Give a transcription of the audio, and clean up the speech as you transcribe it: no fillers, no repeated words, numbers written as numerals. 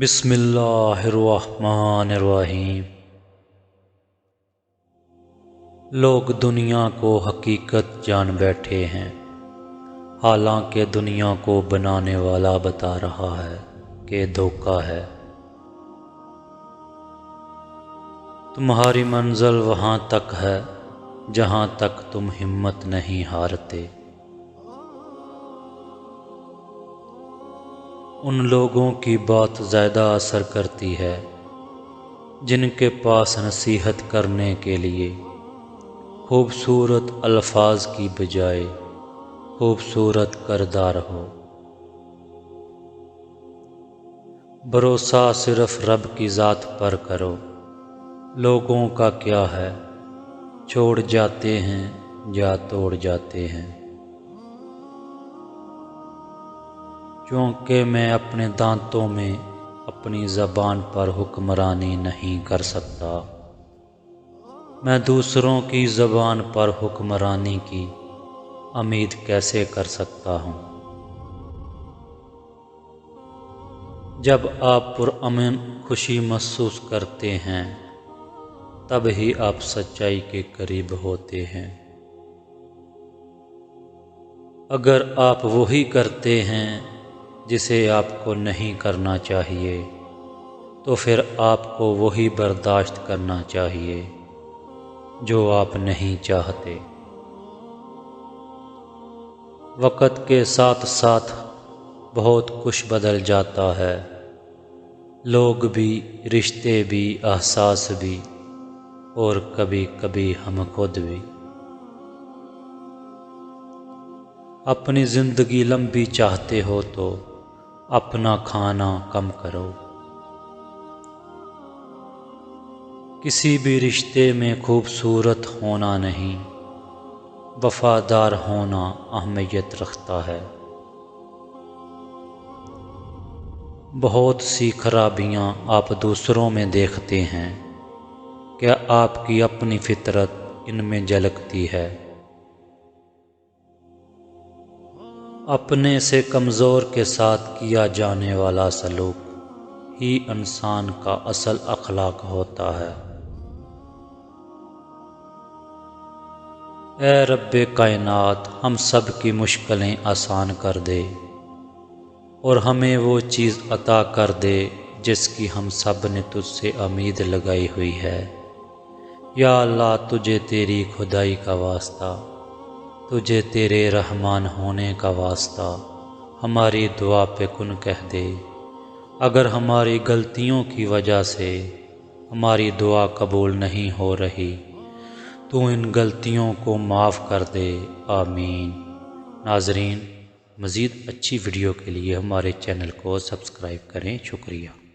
بسم اللہ الرحمن الرحیم۔ لوگ دنیا کو حقیقت جان بیٹھے ہیں، حالانکہ دنیا کو بنانے والا بتا رہا ہے کہ دھوکہ ہے۔ تمہاری منزل وہاں تک ہے جہاں تک تم ہمت نہیں ہارتے۔ ان لوگوں کی بات زیادہ اثر کرتی ہے جن کے پاس نصیحت کرنے کے لیے خوبصورت الفاظ کی بجائے خوبصورت کردار ہو۔ بھروسہ صرف رب کی ذات پر کرو، لوگوں کا کیا ہے، چھوڑ جاتے ہیں یا توڑ جاتے ہیں۔ چونکہ میں اپنے دانتوں میں اپنی زبان پر حکمرانی نہیں کر سکتا، میں دوسروں کی زبان پر حکمرانی کی امید کیسے کر سکتا ہوں؟ جب آپ پرامن خوشی محسوس کرتے ہیں تب ہی آپ سچائی کے قریب ہوتے ہیں۔ اگر آپ وہی کرتے ہیں جسے آپ کو نہیں کرنا چاہیے تو پھر آپ کو وہی برداشت کرنا چاہیے جو آپ نہیں چاہتے۔ وقت کے ساتھ ساتھ بہت کچھ بدل جاتا ہے، لوگ بھی، رشتے بھی، احساس بھی، اور کبھی کبھی ہم خود بھی۔ اپنی زندگی لمبی چاہتے ہو تو اپنا کھانا کم کرو۔ کسی بھی رشتے میں خوبصورت ہونا نہیں، وفادار ہونا اہمیت رکھتا ہے۔ بہت سی خرابیاں آپ دوسروں میں دیکھتے ہیں، کیا آپ کی اپنی فطرت ان میں جھلکتی ہے؟ اپنے سے کمزور کے ساتھ کیا جانے والا سلوک ہی انسان کا اصل اخلاق ہوتا ہے۔ اے رب کائنات، ہم سب کی مشکلیں آسان کر دے اور ہمیں وہ چیز عطا کر دے جس کی ہم سب نے تجھ سے امید لگائی ہوئی ہے۔ یا اللہ، تجھے تیری خدائی کا واسطہ، تجھے تیرے رحمان ہونے کا واسطہ ہماری دعا پہ کن کہہ دے۔ اگر ہماری غلطیوں کی وجہ سے ہماری دعا قبول نہیں ہو رہی تو ان غلطیوں کو معاف کر دے، آمین۔ ناظرین، مزید اچھی ویڈیو کے لیے ہمارے چینل کو سبسکرائب کریں۔ شکریہ۔